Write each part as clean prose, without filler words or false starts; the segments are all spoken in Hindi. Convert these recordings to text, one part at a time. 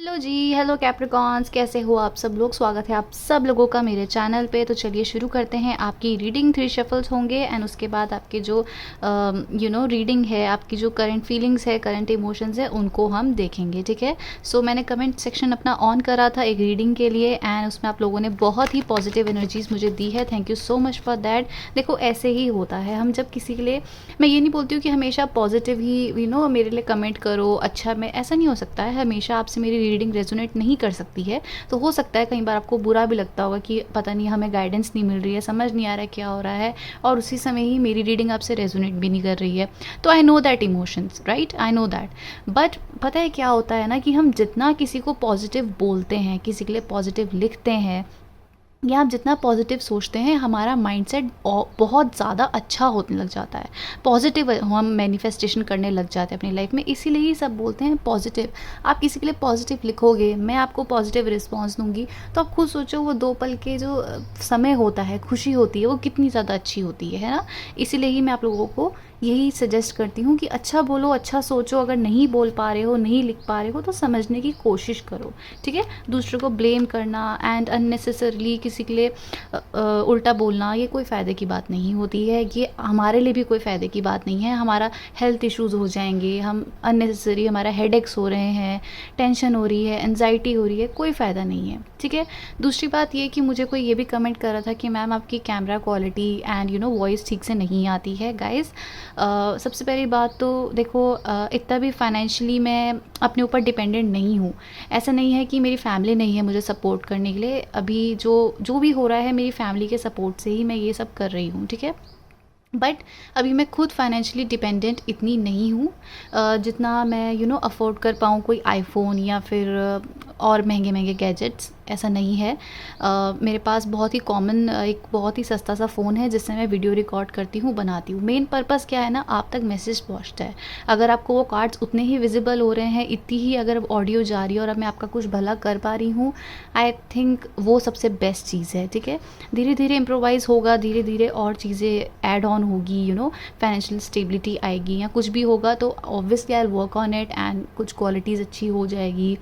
हेलो जी। हेलो कैप्रिकॉन्स, कैसे हो आप सब लोग। स्वागत है आप सब लोगों का मेरे चैनल पे। तो चलिए शुरू करते हैं। आपकी रीडिंग 3 शफल्स होंगे एंड उसके बाद आपके जो रीडिंग है, आपकी जो करंट फीलिंग्स है, करंट इमोशंस है, उनको हम देखेंगे। ठीक है। सो मैंने कमेंट सेक्शन अपना ऑन करा था एक रीडिंग के लिए एंड उसमें आप लोगों ने बहुत ही पॉजिटिव एनर्जीज मुझे दी है। Thank you so much for that. देखो ऐसे ही होता है, हम जब किसी के लिए, मैं ये नहीं बोलती हूँ कि हमेशा पॉजिटिव ही मेरे लिए कमेंट करो। अच्छा, मैं ऐसा नहीं हो सकता है, हमेशा आपसे मेरी रीडिंग रेजोनेट नहीं कर सकती है। तो हो सकता है कई बार आपको बुरा भी लगता होगा कि पता नहीं हमें गाइडेंस नहीं मिल रही है, समझ नहीं आ रहा है क्या हो रहा है, और उसी समय ही मेरी रीडिंग आपसे रेजोनेट भी नहीं कर रही है। तो I know that emotions, right, I know that. But पता है क्या होता है ना, कि हम जितना किसी को पॉजिटिव बोलते हैं, किसी के लिए पॉजिटिव लिखते हैं, या आप जितना पॉजिटिव सोचते हैं, हमारा माइंडसेट बहुत ज़्यादा अच्छा होने लग जाता है। पॉजिटिव हम मैनिफेस्टेशन करने लग जाते हैं अपनी लाइफ में। इसीलिए ही सब बोलते हैं पॉजिटिव। आप किसी के लिए पॉजिटिव लिखोगे, मैं आपको पॉजिटिव रिस्पॉन्स दूंगी, तो आप खुद सोचो वो 2 पल के जो समय होता है, खुशी होती है, वो कितनी ज़्यादा अच्छी होती है ना। इसीलिए ही मैं आप लोगों को यही सजेस्ट करती हूँ कि अच्छा बोलो, अच्छा सोचो। अगर नहीं बोल पा रहे हो, नहीं लिख पा रहे हो, तो समझने की कोशिश करो। ठीक है। दूसरों को ब्लेम करना एंड अननेसेसरली किसी के लिए उल्टा बोलना, ये कोई फ़ायदे की बात नहीं होती है। ये हमारे लिए भी कोई फ़ायदे की बात नहीं है। हमारा हेल्थ इश्यूज़ हो जाएंगे, हम अननेसेसरी, हमारा हेडेक्स हो रहे हैं, टेंशन हो रही है, एनजाइटी हो रही है, कोई फ़ायदा नहीं है। ठीक है। दूसरी बात ये कि मुझे कोई ये भी कमेंट कर रहा था कि मैम आपकी कैमरा क्वालिटी एंड वॉइस ठीक से नहीं आती है। गाइज़, सबसे पहली बात तो देखो, इतना भी फाइनेंशियली मैं अपने ऊपर डिपेंडेंट नहीं हूँ। ऐसा नहीं है कि मेरी फैमिली नहीं है मुझे सपोर्ट करने के लिए। अभी जो जो भी हो रहा है, मेरी फैमिली के सपोर्ट से ही मैं ये सब कर रही हूँ। ठीक है। बट अभी मैं खुद फाइनेंशियली डिपेंडेंट इतनी नहीं हूँ जितना मैं अफोर्ड कर पाऊँ कोई आईफोन या फिर और महंगे महंगे गैजेट्स। ऐसा नहीं है। मेरे पास बहुत ही कॉमन एक बहुत ही सस्ता सा फ़ोन है जिससे मैं वीडियो रिकॉर्ड करती हूँ, बनाती हूँ। मेन पर्पस क्या है ना, आप तक मैसेज पहुँचता है। अगर आपको वो कार्ड्स उतने ही विजिबल हो रहे हैं, इतनी ही अगर ऑडियो जा रही है और अब मैं आपका कुछ भला कर पा रही हूँ, आई थिंक वो सबसे बेस्ट चीज़ है। ठीक है। धीरे धीरे इम्प्रोवाइज़ होगा, धीरे धीरे और चीज़ें ऐड ऑन होगी, फाइनेंशियल स्टेबिलिटी आएगी या कुछ भी होगा, तो obviously I work on it and कुछ क्वालिटीज़ अच्छी हो जाएगी।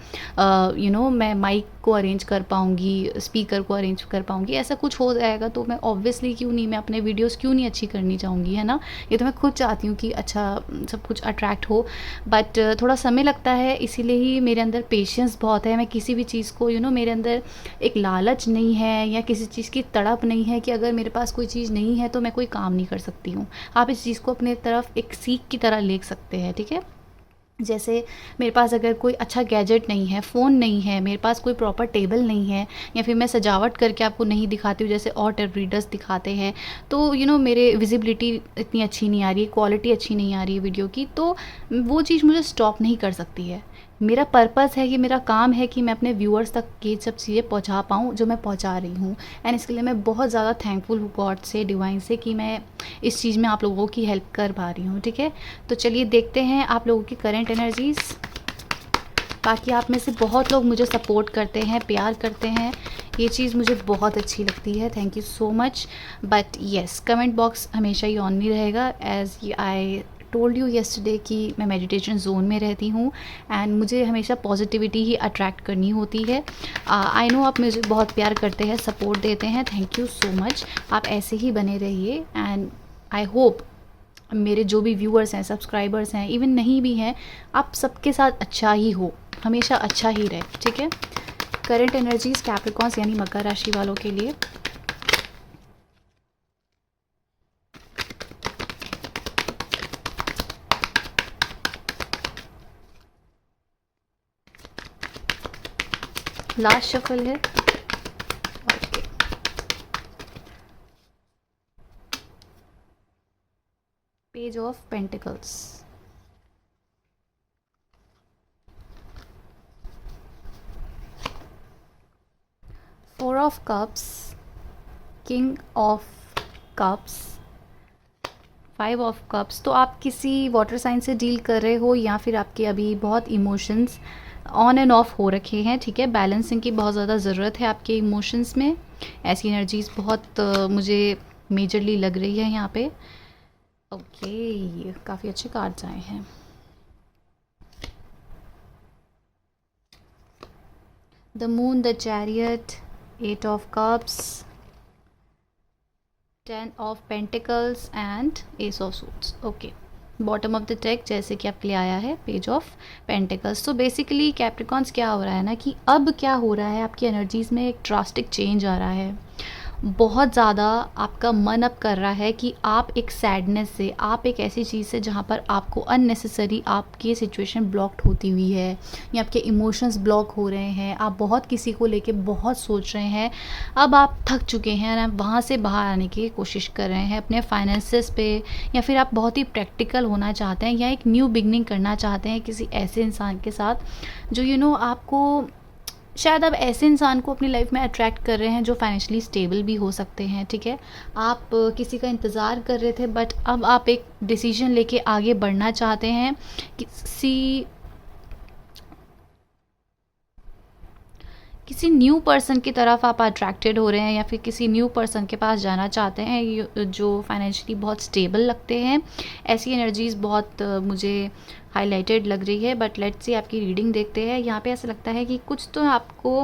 मैं माइक को अरेंज कर पाऊँगी, स्पीकर को अरेंज कर पाऊँगी, ऐसा कुछ हो जाएगा तो मैं ऑब्वियसली क्यों नहीं, मैं अपने वीडियोस क्यों नहीं अच्छी करनी चाहूँगी, है ना। ये तो मैं खुद चाहती हूँ कि अच्छा सब कुछ अट्रैक्ट हो। बट थोड़ा समय लगता है, इसीलिए ही मेरे अंदर पेशेंस बहुत है। मैं किसी भी चीज़ को मेरे अंदर एक लालच नहीं है या किसी चीज़ की तड़प नहीं है कि अगर मेरे पास कोई चीज़ नहीं है तो मैं कोई काम नहीं कर सकती हूँ। आप इस चीज़ को अपने तरफ एक सीख की तरह ले सकते हैं। ठीक है। जैसे मेरे पास अगर कोई अच्छा गैजेट नहीं है, फ़ोन नहीं है, मेरे पास कोई प्रॉपर टेबल नहीं है, या फिर मैं सजावट करके आपको नहीं दिखाती हूँ जैसे और टेप रीडर्स दिखाते हैं, तो मेरे विजिबिलिटी इतनी अच्छी नहीं आ रही है, क्वालिटी अच्छी नहीं आ रही है वीडियो की, तो वो चीज़ मुझे स्टॉप नहीं कर सकती है। मेरा पर्पस है कि मेरा काम है कि मैं अपने व्यूअर्स तक ये सब चीज़ें पहुँचा पाऊँ जो मैं पहुँचा रही हूँ। एंड इसके लिए मैं बहुत ज़्यादा थैंकफुल हूँ गॉड से, डिवाइन से, कि मैं इस चीज़ में आप लोगों की हेल्प कर पा रही हूँ। ठीक है। तो चलिए देखते हैं आप लोगों की करंट एनर्जीज़। बाकी आप में से बहुत लोग मुझे सपोर्ट करते हैं, प्यार करते हैं, ये चीज़ मुझे बहुत अच्छी लगती है। Thank you so much. But yes, comment box हमेशा ही ऑन नहीं रहेगा। As I told you yesterday कि मैं मेडिटेशन जोन में रहती हूँ एंड मुझे हमेशा पॉजिटिविटी ही अट्रैक्ट करनी होती है। आई नो आप मुझे बहुत प्यार करते हैं, सपोर्ट देते हैं, थैंक यू सो मच। आप ऐसे ही बने रहिए एंड आई होप मेरे जो भी व्यूअर्स हैं, सब्सक्राइबर्स हैं, इवन नहीं भी हैं, आप सबके साथ अच्छा ही हो, हमेशा अच्छा ही रहे। ठीक है। करंट एनर्जीज कैप्रिकॉन्स यानी मकर राशि वालों के लिए। लास्ट शफल है। Okay. Page of pentacles, 4 of cups, king of cups, 5 of cups. तो आप किसी वाटर साइन से डील कर रहे हो या फिर आपके अभी बहुत इमोशंस ऑन एंड ऑफ हो रखे हैं। ठीक है। बैलेंसिंग की बहुत ज़्यादा ज़रूरत है आपके इमोशंस में। ऐसी एनर्जीज बहुत मुझे मेजरली लग रही है यहाँ पे। ओके, काफ़ी अच्छे कार्ड्स आए हैं। The moon, the chariot, 8 of cups, 10 of pentacles and S of suits. Okay, bottom of the deck जैसे कि आपके लिए आया है पेज ऑफ पेंटिकल्स। तो बेसिकली कैप्रिकॉन्स क्या हो रहा है ना कि अब क्या हो रहा है, आपकी एनर्जीज़ में एक ड्रास्टिक चेंज आ रहा है। बहुत ज़्यादा आपका मन अब कर रहा है कि आप एक सैडनेस से, आप एक ऐसी चीज़ से जहाँ पर आपको अननेसेसरी आपकी सिचुएशन ब्लॉक्ड होती हुई है या आपके इमोशंस ब्लॉक हो रहे हैं, आप बहुत किसी को लेके बहुत सोच रहे हैं, अब आप थक चुके हैं और आप वहाँ से बाहर आने की कोशिश कर रहे हैं अपने फाइनेंसेस पे, या फिर आप बहुत ही प्रैक्टिकल होना चाहते हैं या एक न्यू बिगनिंग करना चाहते हैं किसी ऐसे इंसान के साथ जो आपको, शायद आप ऐसे इंसान को अपनी लाइफ में अट्रैक्ट कर रहे हैं जो फाइनेंशियली स्टेबल भी हो सकते हैं। ठीक है, आप किसी का इंतज़ार कर रहे थे बट अब आप एक डिसीजन लेके आगे बढ़ना चाहते हैं। किसी न्यू पर्सन की तरफ आप अट्रैक्टेड हो रहे हैं या फिर किसी न्यू पर्सन के पास जाना चाहते हैं जो फाइनेंशियली बहुत स्टेबल लगते हैं। ऐसी एनर्जीज़ बहुत मुझे हाईलाइटेड लग रही है। बट लेट्स सी आपकी रीडिंग देखते हैं। यहाँ पे ऐसा लगता है कि कुछ तो आपको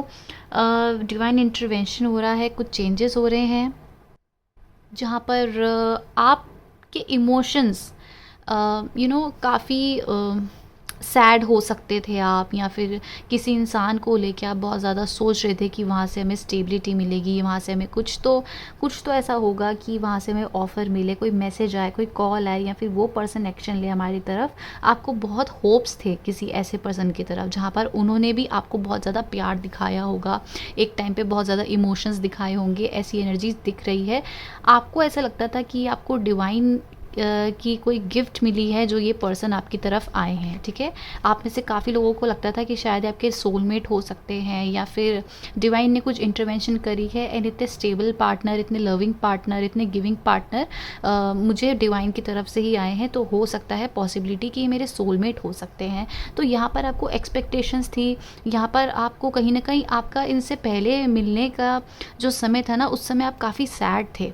डिवाइन इंटरवेंशन हो रहा है, कुछ चेंजेस हो रहे हैं जहाँ पर आपके इमोशंस काफ़ी सैड हो सकते थे आप, या फिर किसी इंसान को लेके आप बहुत ज़्यादा सोच रहे थे कि वहाँ से हमें स्टेबिलिटी मिलेगी, वहाँ से हमें कुछ तो ऐसा होगा कि वहाँ से हमें ऑफ़र मिले, कोई मैसेज आए, कोई कॉल आए, या फिर वो पर्सन एक्शन ले हमारी तरफ। आपको बहुत होप्स थे किसी ऐसे पर्सन की तरफ जहाँ पर उन्होंने भी आपको बहुत ज़्यादा प्यार दिखाया होगा, एक टाइम पे बहुत ज़्यादा इमोशंस दिखाए होंगे। ऐसी एनर्जीज दिख रही है। आपको ऐसा लगता था कि आपको डिवाइन की कोई गिफ्ट मिली है जो ये पर्सन आपकी तरफ आए हैं। ठीक है, आप में से काफ़ी लोगों को लगता था कि शायद आपके सोलमेट हो सकते हैं, या फिर डिवाइन ने कुछ इंटरवेंशन करी है। एंड इतने स्टेबल पार्टनर, इतने लविंग पार्टनर, इतने गिविंग पार्टनर मुझे डिवाइन की तरफ से ही आए हैं। तो हो सकता है पॉसिबिलिटी कि ये मेरे सोलमेट हो सकते हैं। तो यहाँ पर आपको एक्सपेक्टेशंस थी, यहाँ पर आपको कहीं ना कहीं आपका इनसे पहले मिलने का जो समय था ना, उस समय आप काफ़ी सैड थे,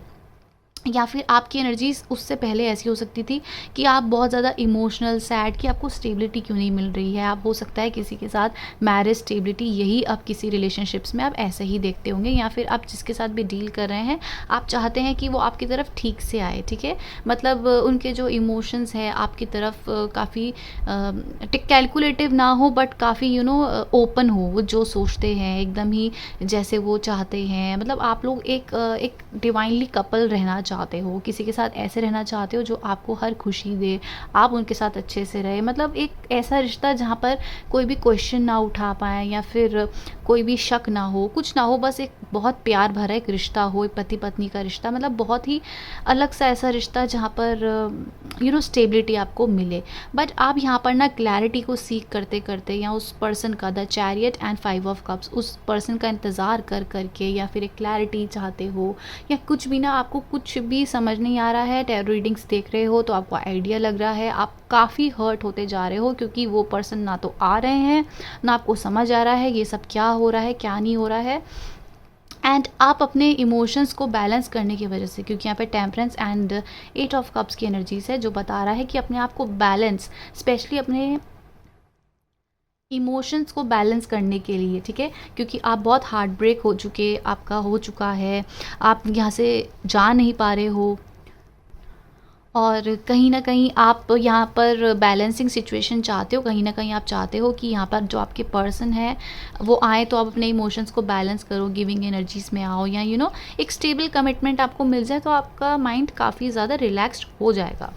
या फिर आपकी एनर्जीज उससे पहले ऐसी हो सकती थी कि आप बहुत ज़्यादा इमोशनल, सैड कि आपको स्टेबिलिटी क्यों नहीं मिल रही है। आप हो सकता है किसी के साथ मैरिज स्टेबिलिटी, यही आप किसी रिलेशनशिप्स में आप ऐसे ही देखते होंगे, या फिर आप जिसके साथ भी डील कर रहे हैं आप चाहते हैं कि वो आपकी तरफ ठीक से आए। ठीक है, मतलब उनके जो इमोशंस है आपकी तरफ काफ़ी कैलकुलेटिव ना हो, बट काफ़ी ओपन हो। वो जो सोचते हैं एकदम ही जैसे वो चाहते हैं। मतलब आप लोग एक डिवाइनली कपल रहना चाहते हो, किसी के साथ ऐसे रहना चाहते हो जो आपको हर खुशी दे, आप उनके साथ अच्छे से रहे। मतलब एक ऐसा रिश्ता जहाँ पर कोई भी क्वेश्चन ना उठा पाए, या फिर कोई भी शक ना हो, कुछ ना हो, बस एक बहुत प्यार भरा एक रिश्ता हो, एक पति पत्नी का रिश्ता। मतलब बहुत ही अलग सा ऐसा रिश्ता जहाँ पर स्टेबिलिटी आपको मिले। बट आप यहाँ पर ना क्लैरिटी को सीख करते करते, या उस पर्सन का, the chariot and 5 of cups, उस पर्सन का इंतज़ार कर करके, या फिर एक क्लैरिटी चाहते हो, या कुछ भी ना, आपको कुछ भी समझ नहीं आ रहा है। टैरो रीडिंग्स देख रहे हो तो आपको आइडिया लग रहा है, आप काफ़ी हर्ट होते जा रहे हो, क्योंकि वो पर्सन ना तो आ रहे हैं, ना आपको समझ आ रहा है ये सब क्या हो रहा है, क्या नहीं हो रहा है। एंड आप अपने इमोशंस को बैलेंस करने की वजह से, क्योंकि यहाँ पे टेम्परेंस एंड 8 of cups की एनर्जीज है जो बता रहा है कि अपने आप को बैलेंस, स्पेशली अपने इमोशंस को बैलेंस करने के लिए। ठीक है, क्योंकि आप बहुत हार्ट ब्रेक हो चुके, आपका हो चुका है, आप यहाँ से जा नहीं पा रहे हो, और कहीं ना कहीं आप यहाँ पर बैलेंसिंग सिचुएशन चाहते हो। कहीं ना कहीं आप चाहते हो कि यहाँ पर जो आपके पर्सन है वो आए तो आप अपने इमोशंस को बैलेंस करो, गिविंग एनर्जीज में आओ, या एक स्टेबल कमिटमेंट आपको मिल जाए तो आपका माइंड काफ़ी ज़्यादा रिलैक्स्ड हो जाएगा।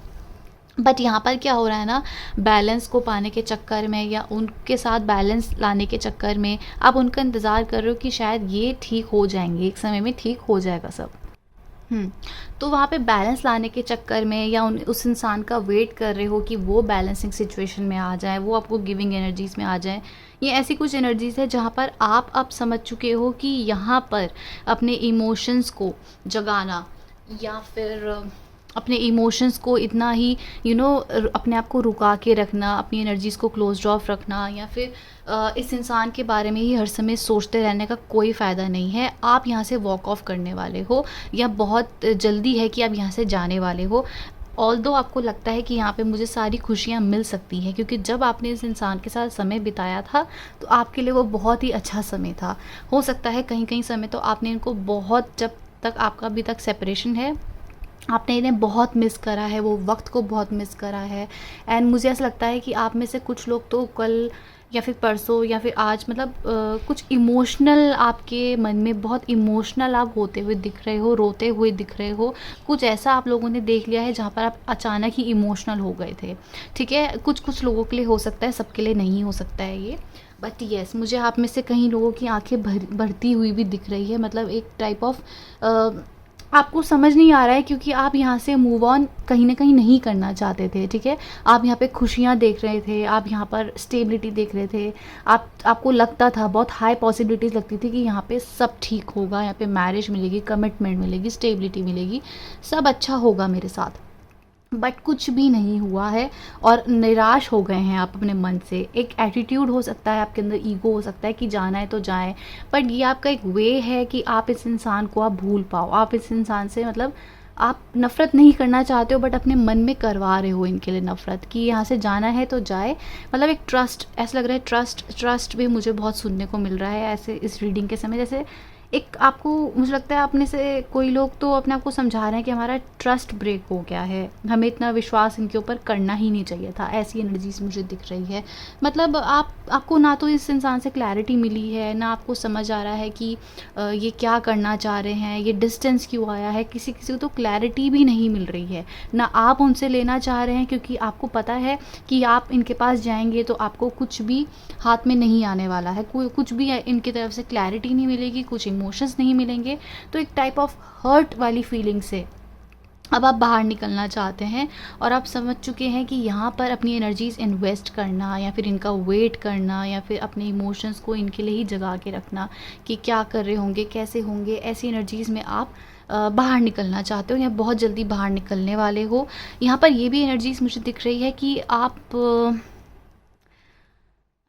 बट यहाँ पर क्या हो रहा है ना, बैलेंस को पाने के चक्कर में, या उनके साथ बैलेंस लाने के चक्कर में आप उनका इंतज़ार कर रहे हो कि शायद ये ठीक हो जाएंगे, एक समय में ठीक हो जाएगा सब। तो वहाँ पे बैलेंस लाने के चक्कर में, या उस इंसान का वेट कर रहे हो कि वो बैलेंसिंग सिचुएशन में आ जाए, वो आपको गिविंग एनर्जीज़ में आ जाए। ये ऐसी कुछ एनर्जीज़ है जहाँ पर आप अब समझ चुके हो कि यहाँ पर अपने इमोशंस को जगाना, या फिर अपने इमोशंस को इतना ही अपने आप को रुका के रखना, अपनी एनर्जीज़ को क्लोज्ड ऑफ रखना, या फिर इस इंसान के बारे में ही हर समय सोचते रहने का कोई फ़ायदा नहीं है। आप यहाँ से वॉक ऑफ करने वाले हो, या बहुत जल्दी है कि आप यहाँ से जाने वाले हो। ऑल्दो आपको लगता है कि यहाँ पे मुझे सारी खुशियाँ मिल सकती हैं, क्योंकि जब आपने इस इंसान के साथ समय बिताया था तो आपके लिए वो बहुत ही अच्छा समय था। हो सकता है कहीं कहीं समय तो आपने इनको बहुत, जब तक आपका अभी तक सेपरेशन है, आपने इन्हें बहुत मिस करा है, वो वक्त को बहुत मिस करा है। एंड मुझे ऐसा लगता है कि आप में से कुछ लोग तो कल या फिर परसों या फिर आज मतलब कुछ इमोशनल, आपके मन में बहुत इमोशनल आप होते हुए दिख रहे हो, रोते हुए दिख रहे हो। कुछ ऐसा आप लोगों ने देख लिया है जहाँ पर आप अचानक ही इमोशनल हो गए थे। ठीक है, कुछ कुछ लोगों के लिए हो सकता है, सबके लिए नहीं हो सकता है ये। बट येस, मुझे आप में से कई लोगों की आंखें भरती हुई भी दिख रही है, मतलब एक टाइप ऑफ आपको समझ नहीं आ रहा है, क्योंकि आप यहाँ से मूव ऑन कहीं ना कहीं नहीं करना चाहते थे। ठीक है, आप यहाँ पे खुशियाँ देख रहे थे, आप यहाँ पर स्टेबिलिटी देख रहे थे, आपको लगता था, बहुत हाई पॉसिबिलिटीज़ लगती थी कि यहाँ पे सब ठीक होगा, यहाँ पे मैरिज मिलेगी, कमिटमेंट मिलेगी, स्टेबिलिटी मिलेगी, सब अच्छा होगा मेरे साथ। बट कुछ भी नहीं हुआ है और निराश हो गए हैं आप अपने मन से। एक एटीट्यूड हो सकता है आपके अंदर, ईगो हो सकता है कि जाना है तो जाए, बट ये आपका एक वे है कि आप इस इंसान को आप भूल पाओ। आप इस इंसान से मतलब आप नफ़रत नहीं करना चाहते हो, बट अपने मन में करवा रहे हो इनके लिए नफ़रत, कि यहाँ से जाना है तो जाए। मतलब एक ट्रस्ट, ऐसा लग रहा है ट्रस्ट भी मुझे बहुत सुनने को मिल रहा है ऐसे इस रीडिंग के समय। जैसे एक आपको, मुझे लगता है आपने से कोई लोग तो अपने आप को समझा रहे हैं कि हमारा ट्रस्ट ब्रेक हो गया है, हमें इतना विश्वास इनके ऊपर करना ही नहीं चाहिए था। ऐसी एनर्जीज मुझे दिख रही है। मतलब आपको ना तो इस इंसान से क्लैरिटी मिली है, ना आपको समझ आ रहा है कि ये क्या करना चाह रहे हैं, ये डिस्टेंस क्यों आया है। किसी किसी को तो क्लैरिटी भी नहीं मिल रही है, ना आप उनसे लेना चाह रहे हैं, क्योंकि आपको पता है कि आप इनके पास जाएंगे तो आपको कुछ भी हाथ में नहीं आने वाला है, कोई कुछ भी इनकी तरफ से क्लैरिटी नहीं मिलेगी, कुछ इमोशंस नहीं मिलेंगे। तो एक टाइप ऑफ हर्ट वाली फीलिंग से अब आप बाहर निकलना चाहते हैं, और आप समझ चुके हैं कि यहाँ पर अपनी एनर्जीज इन्वेस्ट करना या फिर इनका वेट करना या फिर अपने इमोशंस को इनके लिए ही जगा के रखना कि क्या कर रहे होंगे, कैसे होंगे, ऐसी एनर्जीज़ में आप बाहर निकलना चाहते हो या बहुत जल्दी बाहर निकलने वाले हो। यहाँ पर ये भी एनर्जीज मुझे दिख रही है कि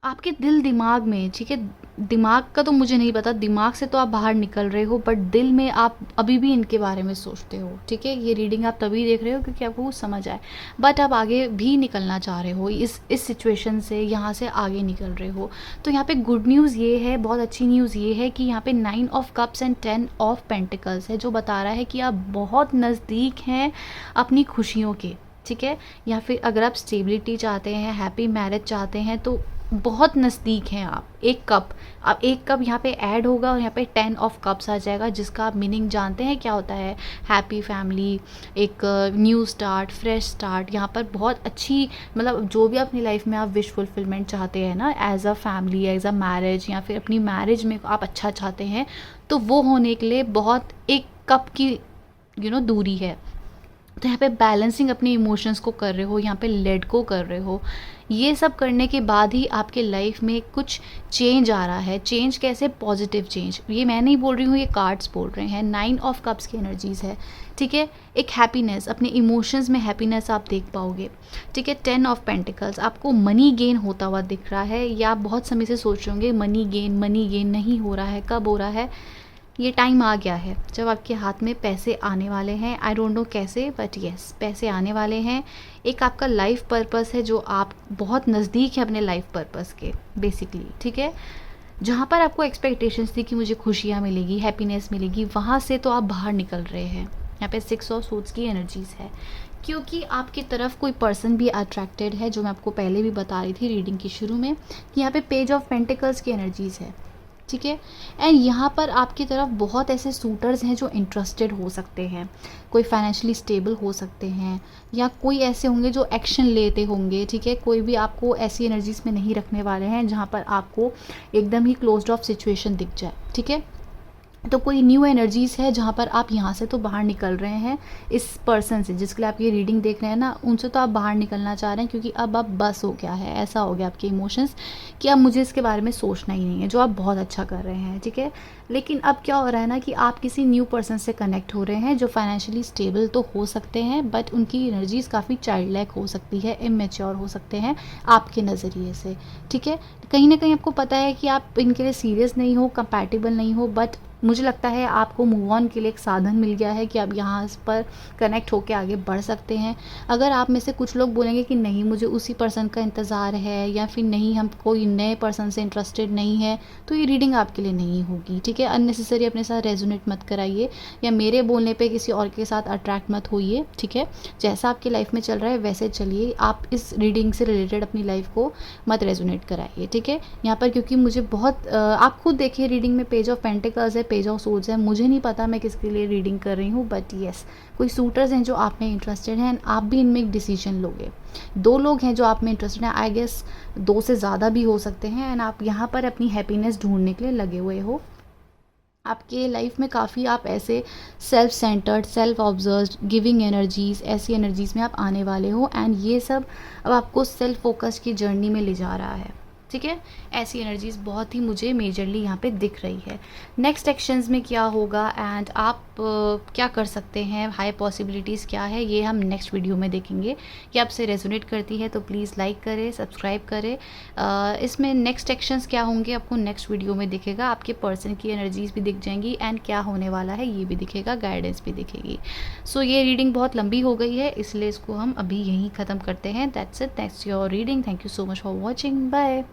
आपके दिल दिमाग में, ठीक है, दिमाग का तो मुझे नहीं पता, दिमाग से तो आप बाहर निकल रहे हो, बट दिल में आप अभी भी इनके बारे में सोचते हो। ठीक है, ये रीडिंग आप तभी देख रहे हो क्योंकि आपको वो समझ आए, बट आप आगे भी निकलना चाह रहे हो इस सिचुएशन से, यहाँ से आगे निकल रहे हो। तो यहाँ पे गुड न्यूज़ ये है, बहुत अच्छी न्यूज़ ये है कि यहाँ पे 9 of cups and 10 of pentacles है, जो बता रहा है कि आप बहुत नज़दीक हैं अपनी खुशियों के। ठीक है, या फिर अगर आप स्टेबिलिटी चाहते हैं, हैप्पी मैरिज चाहते हैं, तो बहुत नज़दीक हैं आप। एक कप यहाँ पे ऐड होगा और यहाँ पे 10 ऑफ कप्स आ जाएगा, जिसका आप मीनिंग जानते हैं क्या होता है। हैप्पी फैमिली, एक न्यू स्टार्ट, फ्रेश स्टार्ट। यहाँ पर बहुत अच्छी, मतलब जो भी अपनी लाइफ में आप विश फुलफिलमेंट चाहते हैं ना, as a family, as a marriage, या फिर अपनी मैरिज में आप अच्छा चाहते हैं, तो वो होने के लिए बहुत एक कप की दूरी है। तो यहाँ पे बैलेंसिंग अपने इमोशंस को कर रहे हो, यहाँ पे लेट को कर रहे हो। ये सब करने के बाद ही आपके लाइफ में कुछ चेंज आ रहा है। चेंज कैसे? Positive change. ये मैं नहीं बोल रही हूँ, ये कार्ड्स बोल रहे हैं। 9 ऑफ कप्स की एनर्जीज है। ठीक है, एक हैप्पीनेस, अपने इमोशंस में हैप्पीनेस आप देख पाओगे। ठीक है, 10 ऑफ पेंटिकल्स, आपको मनी गेन होता हुआ दिख रहा है, या आप बहुत समय से सोच रहे होंगे मनी गेन नहीं हो रहा है, कब हो रहा है? ये टाइम आ गया है जब आपके हाथ में पैसे आने वाले हैं। आई डोंट नो कैसे, बट येस, पैसे आने वाले हैं। एक आपका लाइफ पर्पस है जो आप बहुत नज़दीक है अपने लाइफ पर्पस के बेसिकली। ठीक है, जहाँ पर आपको एक्सपेक्टेशंस थी कि मुझे खुशियाँ मिलेगी, हैप्पीनेस मिलेगी, वहाँ से तो आप बाहर निकल रहे हैं। यहाँ पे 6 ऑफ सोर्ड्स की एनर्जीज है, क्योंकि आपकी तरफ कोई पर्सन भी अट्रैक्टेड है, जो मैं आपको पहले भी बता रही थी रीडिंग के शुरू में कि यहाँ पे पेज ऑफ पेंटिकल्स की एनर्जीज है। ठीक है, एंड यहाँ पर आपकी तरफ बहुत ऐसे सूटर्स हैं जो इंटरेस्टेड हो सकते हैं। कोई फाइनेंशियली स्टेबल हो सकते हैं, या कोई ऐसे होंगे जो एक्शन लेते होंगे। ठीक है, कोई भी आपको ऐसी एनर्जीज में नहीं रखने वाले हैं जहाँ पर आपको एकदम ही क्लोज्ड ऑफ सिचुएशन दिख जाए। ठीक है, तो कोई न्यू एनर्जीज़ है जहाँ पर आप यहाँ से तो बाहर निकल रहे हैं। इस पर्सन से जिसके लिए आप ये रीडिंग देख रहे हैं ना, उनसे तो आप बाहर निकलना चाह रहे हैं, क्योंकि अब आप बस हो गया है, ऐसा हो गया आपके इमोशंस कि अब मुझे इसके बारे में सोचना ही नहीं है, जो आप बहुत अच्छा कर रहे हैं। ठीक है, लेकिन अब क्या हो रहा है ना कि आप किसी न्यू पर्सन से कनेक्ट हो रहे हैं जो फाइनेंशियली स्टेबल तो हो सकते हैं, बट उनकी एनर्जीज़ काफ़ी चाइल्ड लाइक हो सकती है, इमेच्योर हो सकते हैं आपके नज़रिए से। ठीक है, कहीं ना कहीं आपको पता है कि आप इनके लिए सीरियस नहीं हो, कंपैटिबल नहीं हो, बट मुझे लगता है आपको मूव ऑन के लिए एक साधन मिल गया है कि आप यहाँ पर कनेक्ट होकर आगे बढ़ सकते हैं। अगर आप में से कुछ लोग बोलेंगे कि नहीं मुझे उसी पर्सन का इंतज़ार है, या फिर नहीं हम कोई नए पर्सन से इंटरेस्टेड नहीं है, तो ये रीडिंग आपके लिए नहीं होगी। ठीक है, अननेसेसरी अपने साथ रेजोनेट मत कराइए, या मेरे बोलने पे किसी और के साथ अट्रैक्ट मत होइए। ठीक है, जैसा आपकी लाइफ में चल रहा है वैसे चलिए, आप इस रीडिंग से रिलेटेड अपनी लाइफ को मत रेजोनेट कराइए। ठीक है, यहाँ पर क्योंकि मुझे बहुत आप खुद देखिए रीडिंग में पेज ऑफ पेंटिकल्स है, पेज ऑफ सोर्ड्स है। मुझे नहीं पता मैं किसके लिए रीडिंग कर रही हूँ, बट येस कोई सूटर्स हैं जो आप में इंटरेस्टेड हैं, आप भी इनमें एक डिसीजन लोगे। 2 लोग हैं जो आप में इंटरेस्टेड हैं, आई गेस 2 से ज़्यादा भी हो सकते हैं, एंड आप यहाँ पर अपनी हैप्पीनेस ढूंढने के लिए लगे हुए हो। आपके लाइफ में काफ़ी आप ऐसे self centred, self observed, giving energies, ऐसी एनर्जीज में आप आने वाले हो, एंड ये सब अब आपको सेल्फ फोकस की जर्नी में ले जा रहा है। ठीक है, ऐसी एनर्जीज बहुत ही मुझे मेजरली यहाँ पे दिख रही है। नेक्स्ट एक्शंस में क्या होगा एंड आप क्या कर सकते हैं, हाई पॉसिबिलिटीज़ क्या है, ये हम नेक्स्ट वीडियो में देखेंगे। कि आपसे रेजोनेट करती है तो प्लीज़ लाइक करें, सब्सक्राइब करें। इसमें नेक्स्ट एक्शंस क्या होंगे आपको नेक्स्ट वीडियो में दिखेगा। आपके पर्सन की एनर्जीज भी दिख जाएंगी, एंड क्या होने वाला है ये भी दिखेगा, गाइडेंस भी दिखेगी। सो ये रीडिंग बहुत लंबी हो गई है, इसलिए इसको हम अभी यहीं ख़त्म करते हैं। That's it, that's your reading. Thank you so much for watching, bye.